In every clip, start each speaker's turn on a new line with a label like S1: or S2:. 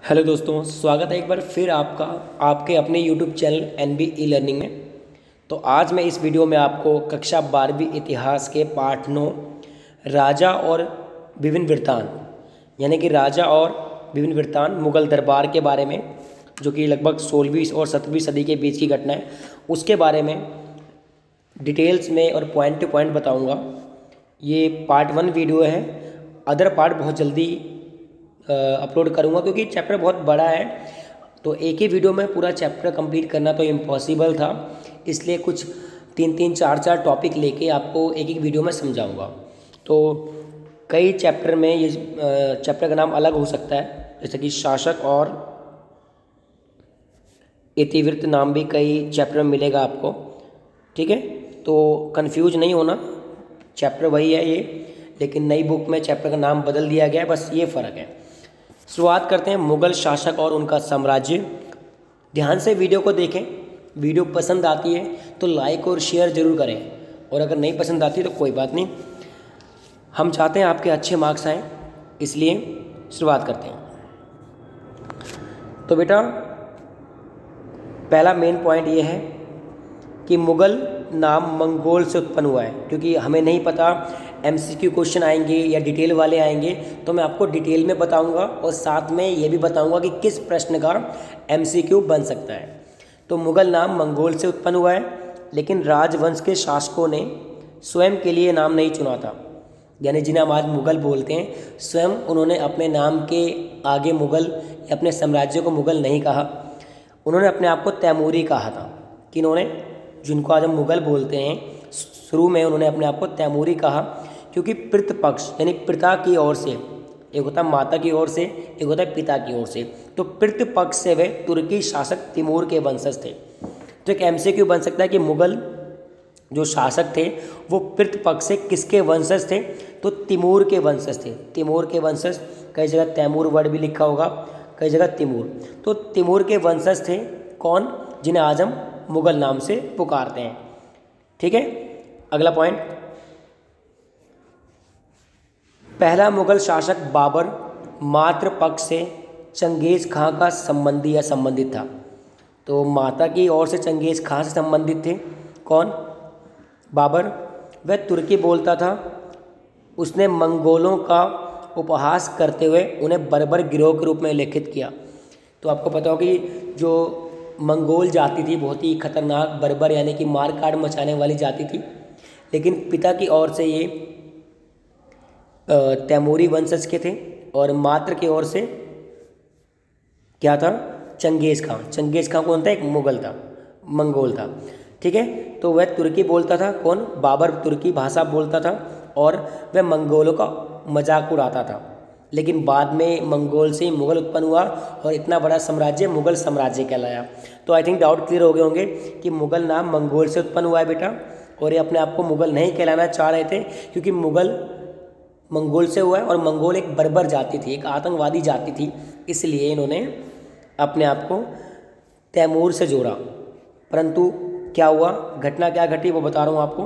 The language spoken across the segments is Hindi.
S1: हेलो दोस्तों, स्वागत है एक बार फिर आपका आपके अपने YouTube channel NB e learning में। तो आज मैं इस वीडियो में आपको कक्षा 12वीं इतिहास के पाठ 9 राजा और विभिन्न वृत्तांत यानी कि राजा और विभिन्न वृत्तांत मुगल दरबार के बारे में, जो कि लगभग 16वीं और 17वीं सदी के बीच की घटना है, उसके बारे में डिटेल्स में और पॉइंट टू पॉइंट बताऊँगा। ये पार्ट 1 वीडियो है। अदर पार्ट बहुत जल्दी अपलोड करूँगा क्योंकि चैप्टर बहुत बड़ा है, तो एक ही वीडियो में पूरा चैप्टर कंप्लीट करना तो इम्पॉसिबल था। इसलिए कुछ 3-3, 4-4 टॉपिक लेके आपको एक एक वीडियो में समझाऊँगा। तो कई चैप्टर में ये चैप्टर का नाम अलग हो सकता है, जैसे कि शासक और इतिवृत्त नाम भी कई चैप्टर में मिलेगा आपको। ठीक है, तो कंफ्यूज नहीं होना, चैप्टर वही है ये, लेकिन नई बुक में चैप्टर का नाम बदल दिया गया है, बस ये फ़र्क है। शुरुआत करते हैं मुगल शासक और उनका साम्राज्य। ध्यान से वीडियो को देखें। वीडियो पसंद आती है तो लाइक और शेयर ज़रूर करें, और अगर नहीं पसंद आती तो कोई बात नहीं, हम चाहते हैं आपके अच्छे मार्क्स आएँ, इसलिए शुरुआत करते हैं। तो बेटा, पहला मेन पॉइंट ये है कि मुगल नाम मंगोल से उत्पन्न हुआ है। क्योंकि हमें नहीं पता, एमसीक्यू क्वेश्चन आएंगे या डिटेल वाले आएंगे, तो मैं आपको डिटेल में बताऊंगा और साथ में ये भी बताऊंगा कि किस प्रश्न का एमसीक्यू बन सकता है। तो मुगल नाम मंगोल से उत्पन्न हुआ है, लेकिन राजवंश के शासकों ने स्वयं के लिए नाम नहीं चुना था। यानी जिन्हें हम आज मुगल बोलते हैं, स्वयं उन्होंने अपने नाम के आगे मुगल या अपने साम्राज्य को मुगल नहीं कहा, उन्होंने अपने आप को तैमूरी कहा था। किन्होंने? जिनको आज हम मुगल बोलते हैं, शुरू में उन्होंने अपने आप को तैमूरी कहा, क्योंकि पितृपक्ष यानी पिता की ओर से, एक होता है माता की ओर से, एक होता है पिता की ओर से, तो पितृपक्ष से वे तुर्की शासक तिमूर के वंशज थे। तो एक एमसीक्यू बन सकता है कि मुगल जो शासक थे वो पितृपक्ष से किसके वंशज थे? तो तिमूर के वंशज थे। तिमूर के वंशज, कई जगह तैमूर वर्ड भी लिखा होगा, कई जगह तिमूर। तो तिमूर के वंशज थे कौन? जिन्हें आज हम मुगल नाम से पुकारते हैं। ठीक है, अगला पॉइंट। पहला मुगल शासक बाबर मातृपक्ष से चंगेज खां का संबंधी या संबंधित था। तो माता की ओर से चंगेज खां से संबंधित थे कौन? बाबर। वह तुर्की बोलता था। उसने मंगोलों का उपहास करते हुए उन्हें बर्बर गिरोह के रूप में उल्लेखित किया। तो आपको पता हो कि जो मंगोल जाति थी बहुत ही खतरनाक, बर्बर यानी कि मार काट मचाने वाली जाति थी, लेकिन पिता की ओर से ये तैमूरी वंशज के थे, और मातृ की ओर से क्या था? चंगेज खां। चंगेज खां कौन था? एक मुगल था, मंगोल था। ठीक है, तो वह तुर्की बोलता था। कौन? बाबर तुर्की भाषा बोलता था, और वह मंगोलों का मजाक उड़ाता था। लेकिन बाद में मंगोल से ही मुगल उत्पन्न हुआ, और इतना बड़ा साम्राज्य मुगल साम्राज्य कहलाया। तो आई थिंक डाउट क्लियर हो गए होंगे कि मुगल नाम मंगोल से उत्पन्न हुआ है बेटा, और ये अपने आप को मुगल नहीं कहलाना चाह रहे थे, क्योंकि मुगल मंगोल से हुआ है, और मंगोल एक बर्बर जाति थी, एक आतंकवादी जाति थी, इसलिए इन्होंने अपने आप को तैमूर से जोड़ा। परंतु क्या हुआ, घटना क्या घटी, वो बता रहा हूँ आपको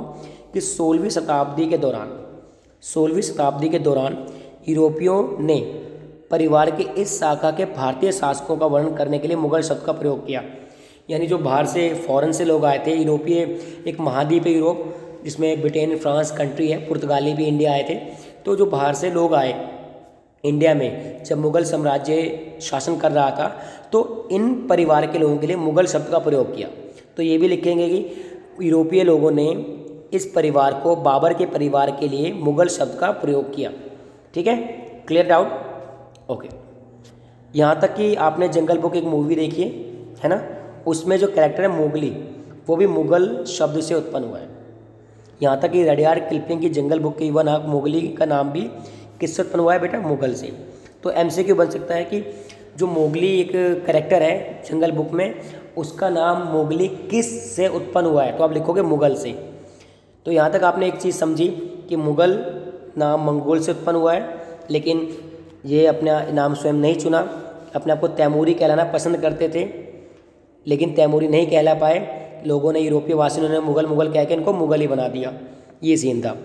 S1: कि 16वीं शताब्दी के दौरान यूरोपियों ने परिवार के इस शाखा के भारतीय शासकों का वर्णन करने के लिए मुगल शब्द का प्रयोग किया। यानी जो बाहर से फॉरेन से लोग आए थे, यूरोपीय, एक महाद्वीप है यूरोप, जिसमें ब्रिटेन, फ्रांस कंट्री है, पुर्तगाली भी इंडिया आए थे। तो जो बाहर से लोग आए इंडिया में, जब मुगल साम्राज्य शासन कर रहा था, तो इन परिवार के लोगों के लिए मुगल शब्द का प्रयोग किया। तो ये भी लिखेंगे कि यूरोपीय लोगों ने इस परिवार को, बाबर के परिवार के लिए मुगल शब्द का प्रयोग किया। ठीक है, क्लियर डाउट? ओके। यहाँ तक कि आपने जंगल बुक एक मूवी देखी है ना, उसमें जो कैरेक्टर है मोगली, वो भी मुगल शब्द से उत्पन्न हुआ है। यहाँ तक कि रडियार्ड किपलिंग की जंगल बुक के युवा नायक मोगली का नाम भी किससे उत्पन्न हुआ है बेटा? मुगल से। तो एमसीक्यू बन सकता है कि जो मोगली एक कैरेक्टर है जंगल बुक में, उसका नाम मोगली किस से उत्पन्न हुआ है? तो आप लिखोगे मुगल से। तो यहाँ तक आपने एक चीज़ समझी कि मुगल नाम मंगोल से उत्पन्न हुआ है, लेकिन ये अपना नाम स्वयं नहीं चुना, अपने आप को तैमूरी कहलाना पसंद करते थे, लेकिन तैमूरी नहीं कहला पाए। लोगों ने, यूरोपीय वासियों ने मुगल मुगल कह के इनको मुगल ही बना दिया। ये सीन था।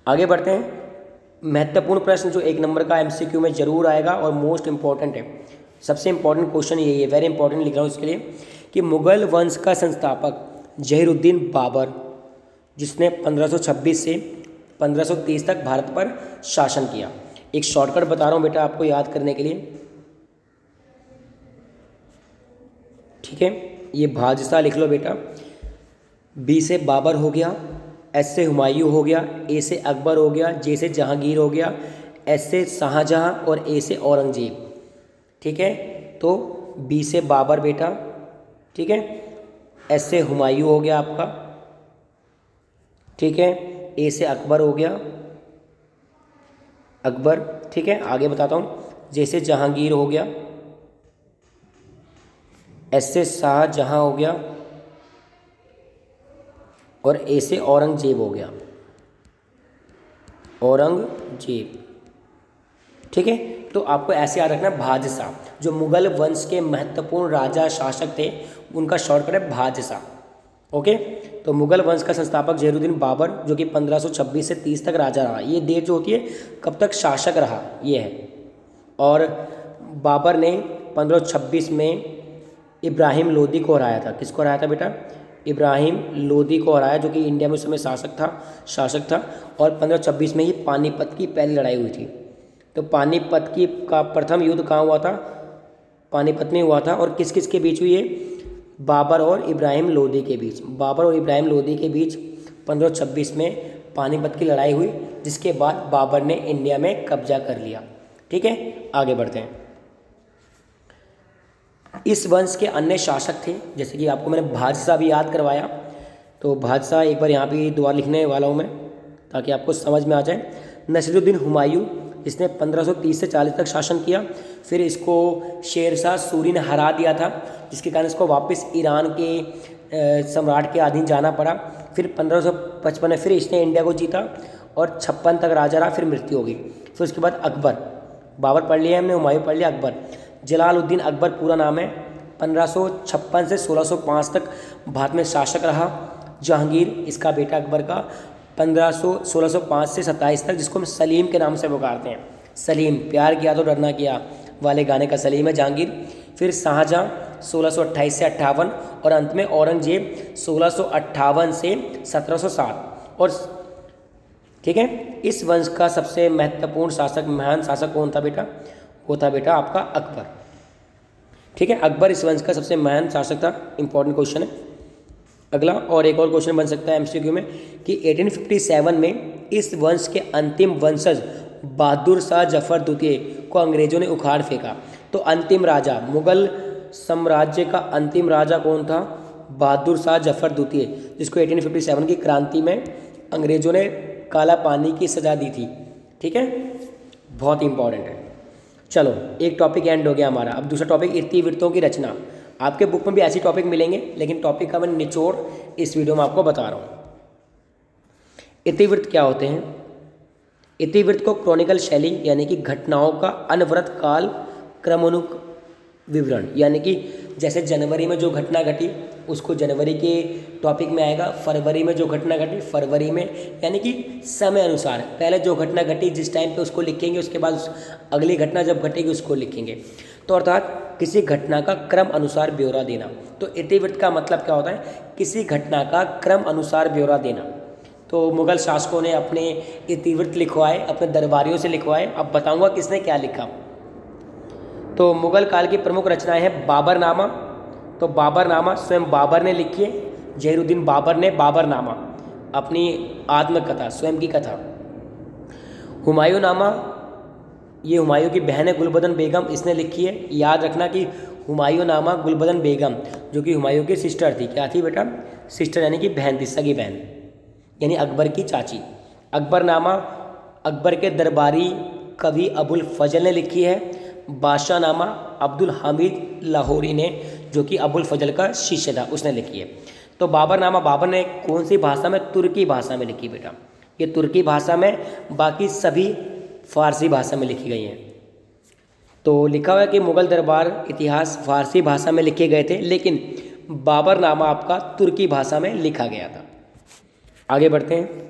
S1: आगे बढ़ते हैं। महत्वपूर्ण प्रश्न जो 1 नंबर का एमसीक्यू में जरूर आएगा और मोस्ट इंपॉर्टेंट है, सबसे इंपॉर्टेंट क्वेश्चन यही है, वेरी इंपॉर्टेंट लिख रहा हूँ इसके लिए कि मुगल वंश का संस्थापक जहीरुद्दीन बाबर, जिसने 1526 से 1530 तक भारत पर शासन किया। एक शॉर्टकट बता रहा हूँ बेटा आपको याद करने के लिए, ठीक है। ये भाजसा लिख लो बेटा। बी से बाबर हो गया, एस से हुमायूं हो गया, ए से अकबर हो गया, जे से जहांगीर हो गया, एस से शाहजहां और ए से औरंगजेब, ठीक है। तो बी से बाबर बेटा, ठीक है, एस से हुमायूं हो गया आपका, ठीक है, ए से अकबर हो गया, अकबर, ठीक है। आगे बताता हूँ, जे से जहांगीर हो गया, एस से शाहजहां हो गया और ए से औरंगजेब हो गया, औरंगजेब, ठीक है। तो आपको ऐसे याद रखना भाजसा, जो मुगल वंश के महत्वपूर्ण राजा शासक थे उनका शॉर्टकट है भाजसा, ओके। तो मुगल वंश का संस्थापक जहीरुद्दीन बाबर, जो कि 1526 से 30 तक राजा रहा। ये डेट जो होती है कब तक शासक रहा ये है। और बाबर ने 1526 में इब्राहिम लोदी को हराया था। किसको हराया था बेटा? इब्राहिम लोदी को हराया, जो कि इंडिया में उस समय शासक था। और 1526 में ही पानीपत की पहली लड़ाई हुई थी। तो पानीपत की का प्रथम युद्ध कहाँ हुआ था? पानीपत में हुआ था। और किस किस के बीच हुई है? बाबर और इब्राहिम लोदी के बीच। बाबर और इब्राहिम लोदी के बीच 1526 में पानीपत की लड़ाई हुई, जिसके बाद बाबर ने इंडिया में कब्जा कर लिया। ठीक है, आगे बढ़ते हैं। इस वंश के अन्य शासक थे, जैसे कि आपको मैंने भाजसा भी याद करवाया, तो भाजसा एक बार यहाँ भी दोबारा लिखने वाला हूँ मैं, ताकि आपको समझ में आ जाए। नसीरुद्दीन हुमायूं, इसने 1530 से 40 तक शासन किया। फिर इसको शेरशाह सूरी ने हरा दिया था, जिसके कारण इसको वापस ईरान के सम्राट के अधीन जाना पड़ा। फिर 1555 में फिर इसने इंडिया को जीता और 56 तक राजा रहा, फिर मृत्यु हो गई। फिर उसके बाद अकबर, बाबर पढ़ लिया हमने, हुमायूं पढ़ लिया, अकबर। जलालुद्दीन अकबर पूरा नाम है। 1556 से 1605 तक भारत में शासक रहा। जहांगीर इसका बेटा अकबर का 1605 से 27 तक, जिसको हम सलीम के नाम से पुकारते हैं। सलीम, प्यार किया तो डरना किया वाले गाने का सलीम है जहांगीर। फिर शाहजहां 1628 से 58 और अंत में औरंगजेब 1658 से 1707। और ठीक है, इस वंश का सबसे महत्वपूर्ण शासक, महान शासक कौन था बेटा? वो था बेटा आपका अकबर। ठीक है, अकबर इस वंश का सबसे महान शासक था। इंपॉर्टेंट क्वेश्चन है अगला। और एक और क्वेश्चन बन सकता है एमसीक्यू में कि 1857 में इस वंश के अंतिम वंशज बहादुर शाह जफर द्वितीय को अंग्रेजों ने उखाड़ फेंका। तो अंतिम राजा, मुगल साम्राज्य का अंतिम राजा कौन था? बहादुर शाह जफर द्वितीय, जिसको 1857 की क्रांति में अंग्रेजों ने काला पानी की सजा दी थी। ठीक है, बहुत इंपॉर्टेंट है। चलो, एक टॉपिक एंड हो गया हमारा। अब दूसरा टॉपिक, इतिवृत्तों की रचना। आपके बुक में भी ऐसी टॉपिक मिलेंगे, लेकिन टॉपिक का मैं निचोड़ इस वीडियो में आपको बता रहा हूँ। इतिवृत्त क्या होते हैं? इतिवृत्त को क्रॉनिकल शैली, यानी कि घटनाओं का अनवरत काल क्रमानुक विवरण, यानी कि जैसे जनवरी में जो घटना घटी उसको जनवरी के टॉपिक में आएगा, फरवरी में जो घटना घटी फरवरी में, यानी कि समय अनुसार पहले जो घटना घटी जिस टाइम पे उसको लिखेंगे, उसके बाद अगली घटना जब घटेगी उसको लिखेंगे। तो अर्थात किसी घटना का क्रम अनुसार ब्यौरा देना। तो इतिवृत्त का मतलब क्या होता है? किसी घटना का क्रम अनुसार ब्यौरा देना। तो मुगल शासकों ने अपने इतिवृत्त लिखवाए, अपने दरबारियों से लिखवाए। अब बताऊंगा किसने क्या लिखा। तो मुगल काल की प्रमुख रचनाएं हैं बाबरनामा। तो बाबरनामा स्वयं बाबर ने लिखी है, जहीरुद्दीन बाबर ने बाबरनामा, अपनी आत्मकथा, स्वयं की कथा। हुमायूं नामा, ये हुमायूं की बहन है गुलबदन बेगम, इसने लिखी है। याद रखना कि हुमायूं नामा गुलबदन बेगम, जो कि हुमायूं की सिस्टर थी। क्या थी बेटा? सिस्टर, यानी कि बहन थी, सगी बहन, यानी अकबर की चाची। अकबरनामा अकबर के दरबारी कवि अबुल फजल ने लिखी है। बादशाहनामा अब्दुल हामिद लाहौरी ने, जो कि अबुल फजल का शिष्य था, उसने लिखी है। तो बाबरनामा बाबर ने कौन सी भाषा में? तुर्की भाषा में लिखी बेटा। ये तुर्की भाषा में, बाकी सभी फारसी भाषा में लिखी गई हैं। तो लिखा हुआ है कि मुगल दरबार इतिहास फारसी भाषा में लिखे गए थे, लेकिन बाबरनामा आपका तुर्की भाषा में लिखा गया था। आगे बढ़ते हैं।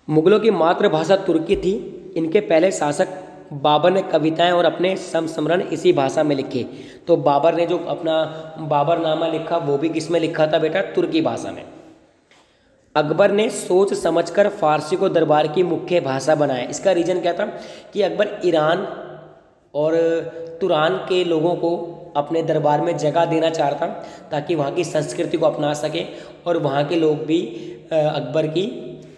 S1: मुगलों की मातृभाषा तुर्की थी। इनके पहले शासक बाबर ने कविताएं और अपने समस्मरण इसी भाषा में लिखे। तो बाबर ने जो अपना बाबरनामा लिखा वो भी किस में लिखा था बेटा? तुर्की भाषा में। अकबर ने सोच समझकर फारसी को दरबार की मुख्य भाषा बनाया। इसका रीज़न क्या था कि अकबर ईरान और तुरान के लोगों को अपने दरबार में जगह देना चाहता ताकि वहाँ की संस्कृति को अपना सके और वहाँ के लोग भी अकबर की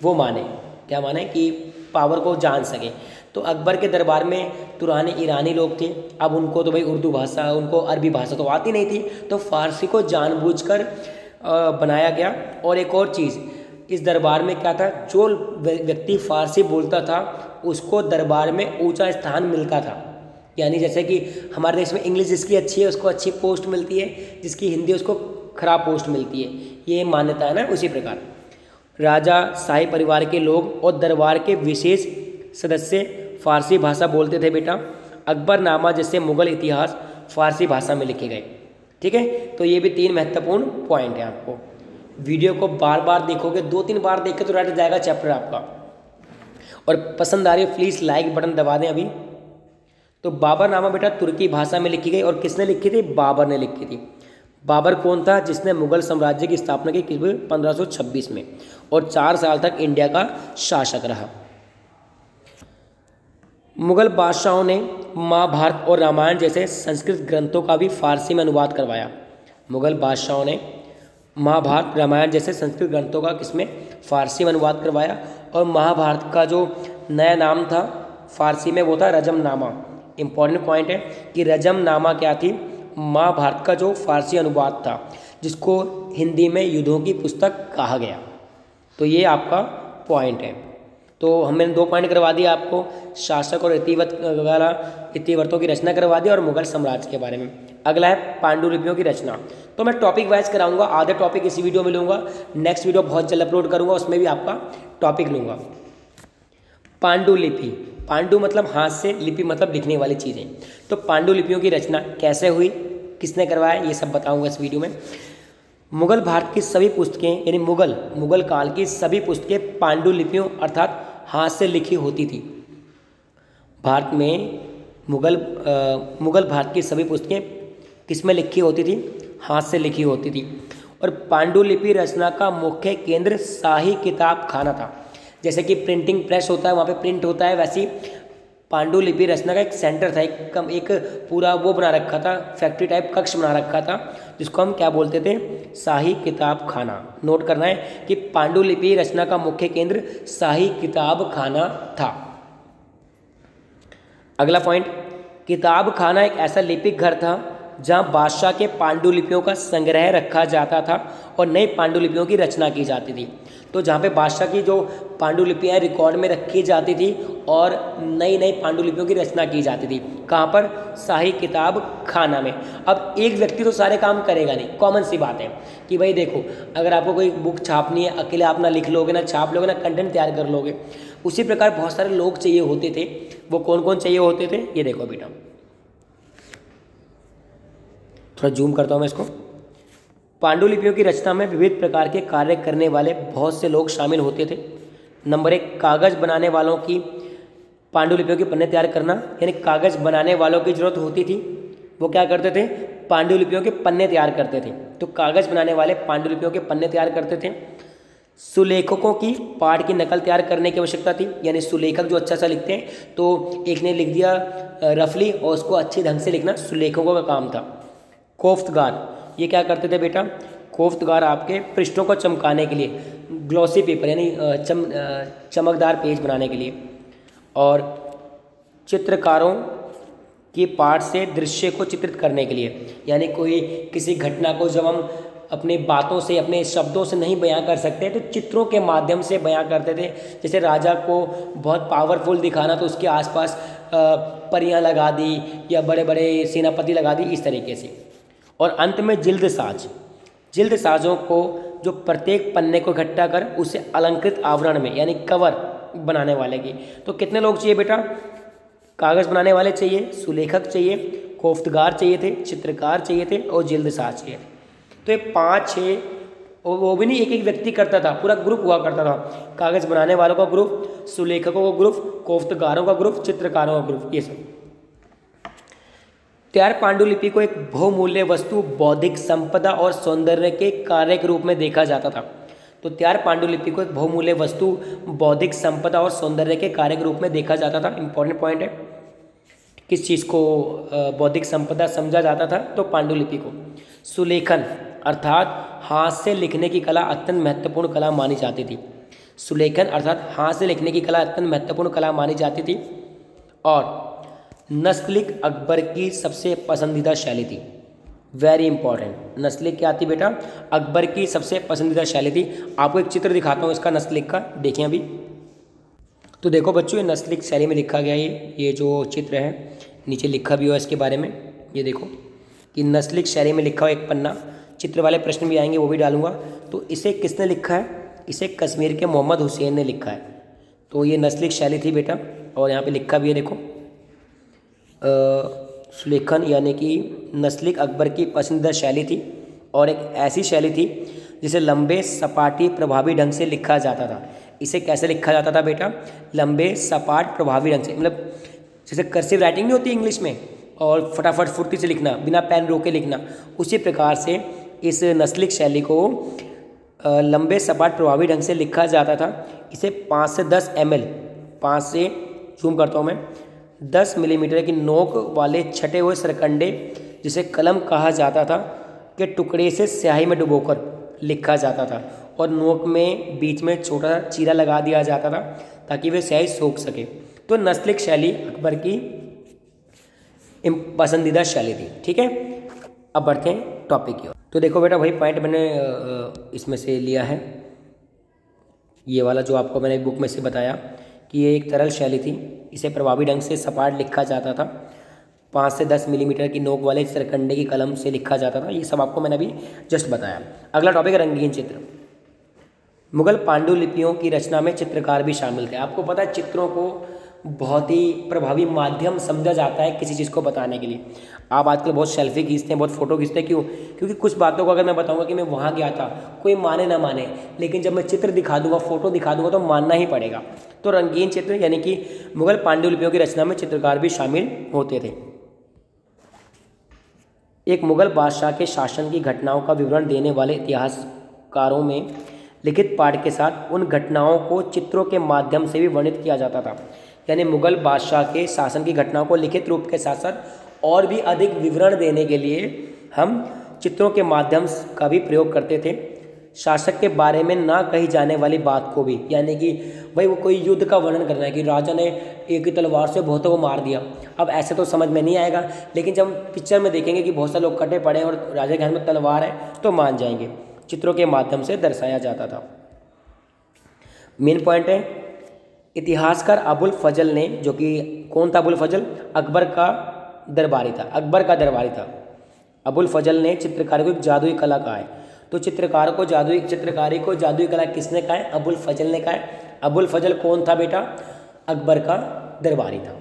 S1: वो माने, क्या माने कि पावर को जान सके। तो अकबर के दरबार में तुरानी ईरानी लोग थे। अब उनको तो भाई उर्दू भाषा, उनको अरबी भाषा तो आती नहीं थी, तो फारसी को जानबूझकर बनाया गया। और एक और चीज़, इस दरबार में क्या था, जो व्यक्ति फारसी बोलता था उसको दरबार में ऊंचा स्थान मिलता था। यानी जैसे कि हमारे देश में इंग्लिश जिसकी अच्छी है उसको अच्छी पोस्ट मिलती है, जिसकी हिंदी उसको खराब पोस्ट मिलती है, ये मान्यता है ना। उसी प्रकार राजा, शाही परिवार के लोग और दरबार के विशेष सदस्य फारसी भाषा बोलते थे बेटा। अकबरनामा जैसे मुगल इतिहास फारसी भाषा में लिखे गए। ठीक है, तो ये भी 3 महत्वपूर्ण पॉइंट है। आपको वीडियो को बार बार देखोगे, 2-3 बार देख के तो रट जाएगा चैप्टर आपका। और पसंद आ रही है प्लीज़ लाइक बटन दबा दें अभी। तो बाबरनामा बेटा तुर्की भाषा में लिखी गई और किसने लिखी थी? बाबर ने लिखी थी। बाबर कौन था? जिसने मुगल साम्राज्य की स्थापना की 1526 में और 4 साल तक इंडिया का शासक रहा। मुगल बादशाहों ने महाभारत और रामायण जैसे संस्कृत ग्रंथों का भी फारसी में अनुवाद करवाया। मुगल बादशाहों ने महाभारत, रामायण जैसे संस्कृत ग्रंथों का किसमें? फारसी में अनुवाद करवाया। और महाभारत का जो नया नाम था फारसी में वो था रजमनामा। इंपॉर्टेंट पॉइंट है कि रजमनामा क्या थी? महाभारत का जो फारसी अनुवाद था, जिसको हिंदी में युद्धों की पुस्तक कहा गया। तो ये आपका पॉइंट है। तो हमने 2 पॉइंट करवा दिया आपको, शासक और इतिवृत्तों की रचना करवा दी और मुगल साम्राज्य के बारे में। अगला है पांडुलिपियों की रचना। तो मैं टॉपिक वाइज कराऊंगा, आधे टॉपिक इसी वीडियो में लूँगा, नेक्स्ट वीडियो बहुत जल्द अपलोड करूँगा, उसमें भी आपका टॉपिक लूँगा। पांडुलिपि, पांडु मतलब हाथ से, लिपि मतलब लिखने वाली चीज़ें। तो पांडुलिपियों की रचना कैसे हुई, किसने करवाया, ये सब बताऊँगा इस वीडियो में। मुगल भारत की सभी पुस्तकें यानी मुगल काल की सभी पुस्तकें पांडुलिपियों अर्थात हाथ से लिखी होती थी। भारत में मुगल भारत की सभी पुस्तकें किसमें लिखी होती थी? हाथ से लिखी होती थी। और पांडुलिपि रचना का मुख्य केंद्र शाही किताब खाना था। जैसे कि प्रिंटिंग प्रेस होता है, वहाँ पे प्रिंट होता है, वैसी पांडुलिपि रचना का एक सेंटर था, एक पूरा वो बना रखा था, फैक्ट्री टाइप कक्ष बना रखा था, जिसको हम क्या बोलते थे? शाही किताब खाना। नोट करना है कि पांडुलिपि रचना का मुख्य केंद्र शाही किताब खाना था। अगला पॉइंट, किताब खाना एक ऐसा लिपिक घर था जहां बादशाह के पांडुलिपियों का संग्रह रखा जाता था और नई पांडुलिपियों की रचना की जाती थी। तो जहाँ पे बादशाह की जो पांडुलिपियाँ रिकॉर्ड में रखी जाती थी और नई नई पांडुलिपियों की रचना की जाती थी। कहाँ पर? शाही किताब खाना में। अब एक व्यक्ति तो सारे काम करेगा नहीं, कॉमन सी बात है कि भाई देखो, अगर आपको कोई बुक छापनी है, अकेले आप ना लिख लोगे, ना छाप लोगे, ना कंटेंट तैयार कर लोगे। उसी प्रकार बहुत सारे लोग चाहिए होते थे। वो कौन कौन चाहिए होते थे? ये देखो बेटा, थोड़ा जूम करता हूँ मैं इसको। पांडुलिपियों की रचना में विविध प्रकार के कार्य करने वाले बहुत से लोग शामिल होते थे। नंबर 1, कागज़ बनाने वालों की पांडुलिपियों के पन्ने तैयार करना, यानी कागज़ बनाने वालों की ज़रूरत होती थी, वो क्या करते थे? पांडुलिपियों के पन्ने तैयार करते थे। तो कागज़ बनाने वाले पांडुलिपियों के पन्ने तैयार करते थे। सुलेखकों की पाठ की नकल तैयार करने की आवश्यकता थी, यानी सुलेखक जो अच्छा सा लिखते हैं, तो एक ने लिख दिया रफली और उसको अच्छे ढंग से लिखना सुलेखकों का काम था। कोफ्तगार, ये क्या करते थे बेटा? कोफ्तगार आपके पृष्ठों को चमकाने के लिए, ग्लॉसी पेपर यानी चमकदार पेज बनाने के लिए। और चित्रकारों की पाठ से दृश्य को चित्रित करने के लिए, यानी कोई किसी घटना को जब हम अपने बातों से, अपने शब्दों से नहीं बयां कर सकते तो चित्रों के माध्यम से बयां करते थे। जैसे राजा को बहुत पावरफुल दिखाना तो उसके आसपास परियां लगा दी या बड़े बड़े सेनापति लगा दी, इस तरीके से। और अंत में जिल्द साजों को जो प्रत्येक पन्ने को इकट्ठा कर उसे अलंकृत आवरण में यानी कवर बनाने वाले की। तो कितने लोग चाहिए बेटा? कागज़ बनाने वाले चाहिए, सुलेखक चाहिए, कोफ्तगार चाहिए थे, चित्रकार चाहिए थे और जिल्द साज चाहिए थे। तो ये 5-6 और वो भी नहीं एक एक व्यक्ति करता था, पूरा ग्रुप हुआ करता था। कागज़ बनाने वालों का ग्रुप, सुलेखकों का ग्रुप, कोफ्तकारों का ग्रुप, चित्रकारों का ग्रुप, ये सब। तो यार पांडुलिपि को एक बहुमूल्य वस्तु, बौद्धिक संपदा और सौंदर्य के कार्य के रूप में देखा जाता था। तो त्यार पांडुलिपि को एक बहुमूल्य वस्तु, बौद्धिक संपदा और सौंदर्य के कार्य के रूप में देखा जाता था। इंपॉर्टेंट पॉइंट है। किस चीज़ को बौद्धिक संपदा समझा जाता था? तो पांडुलिपि को। सुलेखन अर्थात हाथ से लिखने की कला अत्यंत महत्वपूर्ण कला मानी जाती थी। सुलेखन अर्थात हाथ से लिखने की कला अत्यंत महत्वपूर्ण कला मानी जाती थी। और नस्तलीक अकबर की सबसे पसंदीदा शैली थी। Very important. नस्तलीक क्या थी बेटा? अकबर की सबसे पसंदीदा शैली थी। आपको एक चित्र दिखाता हूँ इसका नस्तलीक का, देखें अभी। तो देखो बच्चों, ये नस्तलीक शैली में लिखा गया है। ये जो चित्र है नीचे लिखा भी हुआ है इसके बारे में। ये देखो कि नस्तलीक शैली में लिखा हुआ एक पन्ना, चित्र वाले प्रश्न भी आएंगे, वो भी डालूंगा। तो इसे किसने लिखा है? इसे कश्मीर के मोहम्मद हुसैन ने लिखा है। तो ये नस्तलीक शैली थी बेटा, और यहाँ पे लिखा भी है देखो। सुलेखन यानी कि नस्तलीक अकबर की पसंदीदा शैली थी, और एक ऐसी शैली थी जिसे लंबे, सपाटी, प्रभावी ढंग से लिखा जाता था। इसे कैसे लिखा जाता था बेटा? लंबे, सपाट, प्रभावी ढंग से, मतलब जैसे कर्सिव राइटिंग नहीं होती इंग्लिश में, और फटाफट फुर्ती से लिखना, बिना पेन रोके लिखना, उसी प्रकार से इस नस्तलीक शैली को लंबे, सपाट, प्रभावी ढंग से लिखा जाता था। इसे 5 से 10 ml, 5 से जूम करता हूँ मैं, 10 मिलीमीटर की नोक वाले छटे हुए सरकंडे, जिसे कलम कहा जाता था, के टुकड़े से स्याही में डुबोकर लिखा जाता था, और नोक में बीच में छोटा सा चीरा लगा दिया जाता था ताकि वे स्याही सोख सके। तो नस्तलीक शैली अकबर की पसंदीदा शैली थी। ठीक है, अब बढ़ते हैं टॉपिक की ओर। तो देखो बेटा, वही पॉइंट मैंने इसमें से लिया है, ये वाला जो आपको मैंने बुक में से बताया कि ये एक तरल शैली थी। इसे प्रभावी ढंग से सपाट लिखा जाता था। 5 से 10 मिलीमीटर की नोक वाले सरकंडे की कलम से लिखा जाता था। ये सब आपको मैंने अभी जस्ट बताया। अगला टॉपिक है रंगीन चित्र। मुगल पांडुलिपियों की रचना में चित्रकार भी शामिल थे। आपको पता है चित्रों को बहुत ही प्रभावी माध्यम समझा जाता है किसी चीज़ को बताने के लिए। आप आजकल बहुत सेल्फी खींचते हैं, बहुत फ़ोटो खींचते हैं, क्यों? क्योंकि कुछ बातों को अगर मैं बताऊंगा कि मैं वहाँ गया था, कोई माने ना माने, लेकिन जब मैं चित्र दिखा दूंगा, फोटो दिखा दूंगा, तो मानना ही पड़ेगा। तो रंगीन चित्र यानी कि मुगल पांडुलिपियों की रचना में चित्रकार भी शामिल होते थे। एक मुगल बादशाह के शासन की घटनाओं का विवरण देने वाले इतिहासकारों में लिखित पाठ के साथ उन घटनाओं को चित्रों के माध्यम से भी वर्णित किया जाता था। यानी मुगल बादशाह के शासन की घटनाओं को लिखित रूप के साथ साथ और भी अधिक विवरण देने के लिए हम चित्रों के माध्यम का भी प्रयोग करते थे। शासक के बारे में ना कही जाने वाली बात को भी, यानी कि भाई वो कोई युद्ध का वर्णन करना है कि राजा ने एक ही तलवार से बहुतों को मार दिया। अब ऐसे तो समझ में नहीं आएगा, लेकिन जब पिक्चर में देखेंगे कि बहुत सारे लोग कटे पड़े हैं और राजा के हाथ में तलवार है, तो मान जाएंगे। चित्रों के माध्यम से दर्शाया जाता था। मेन पॉइंट है, इतिहासकार अबुल फजल ने, जो कि कौन था अबुल फजल? अकबर का दरबारी था। अकबर का दरबारी था। अबुल फजल ने चित्रकारी को एक जादुई कला कहा है। तो चित्रकारी को जादुई कला किसने कहा है? अबुल फजल ने कहा है। अबुल फजल कौन था बेटा? अकबर का दरबारी था।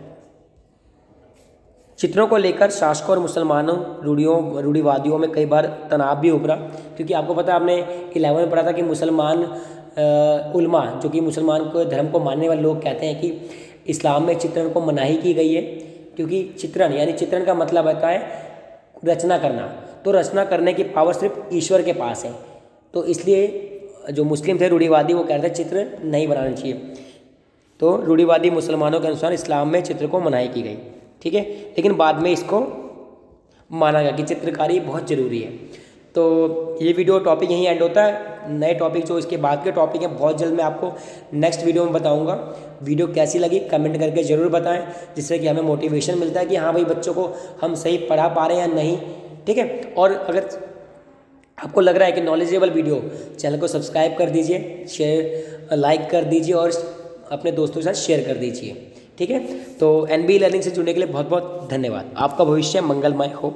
S1: चित्रों को लेकर शासकों और मुसलमानों रूढ़िवादियों में कई बार तनाव भी उभरा, क्योंकि आपको पता है, आपने 11 में पढ़ा था कि मुसलमान उलमा, जो कि मुसलमान को धर्म को मानने वाले लोग, कहते हैं कि इस्लाम में चित्रण को मनाही की गई है, क्योंकि चित्रण का मतलब होता है रचना करना। तो रचना करने की पावर सिर्फ ईश्वर के पास है। तो इसलिए जो मुस्लिम थे रूढ़िवादी, वो कहते हैं चित्र नहीं बनाना चाहिए। तो रूढ़िवादी मुसलमानों के अनुसार इस्लाम में चित्र को मनाही की गई। ठीक है, लेकिन बाद में इसको माना गया कि चित्रकारी बहुत ज़रूरी है। तो ये वीडियो टॉपिक यहीं एंड होता है। नए टॉपिक जो इसके बाद के टॉपिक हैं, बहुत जल्द मैं आपको नेक्स्ट वीडियो में बताऊंगा। वीडियो कैसी लगी कमेंट करके ज़रूर बताएं, जिससे कि हमें मोटिवेशन मिलता है कि हाँ भाई, बच्चों को हम सही पढ़ा पा रहे हैं या नहीं। ठीक है, और अगर आपको लग रहा है कि नॉलेजेबल वीडियो, चैनल को सब्सक्राइब कर दीजिए, लाइक कर दीजिए और अपने दोस्तों के साथ शेयर कर दीजिए। ठीक है, तो NB लर्निंग से जुड़ने के लिए बहुत बहुत धन्यवाद। आपका भविष्य मंगलमय हो।